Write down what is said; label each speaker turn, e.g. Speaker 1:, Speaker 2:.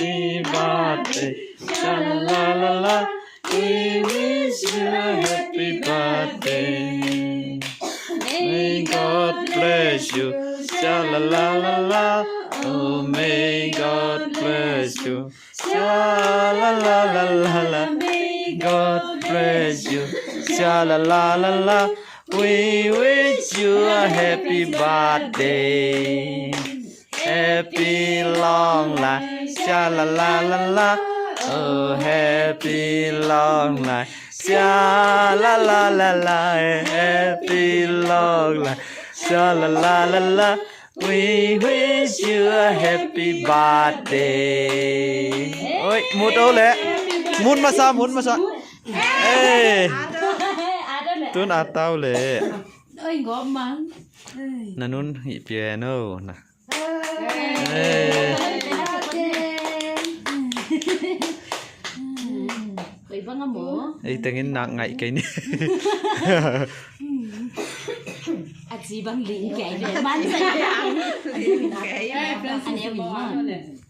Speaker 1: happy birthday. Sha la la la. We wish you a happy birthday. May God bless you. Sha la la la la. Oh, may God bless you. Sha la la la la la. May God bless you. Sha la la la la. We wish you a happy birthday. Happy long life. Sha la la la la. Oh, happy long life. Sha la la la la. Happy long life. Sha la la la la. We wish you a happy birthday. Ôi, một đâu lẽ. Muốn mà sao, muốn mà sao. Ê. Tuấn à tao lẽ.
Speaker 2: Ơi ngõ mắng.
Speaker 1: Nà nun hị piano nè. Ê.
Speaker 2: Bị văng âm mũ.
Speaker 1: Ê, tengin nặng ngại cái này.
Speaker 2: À chị bằng liền kệ để bán sao. Anh em mình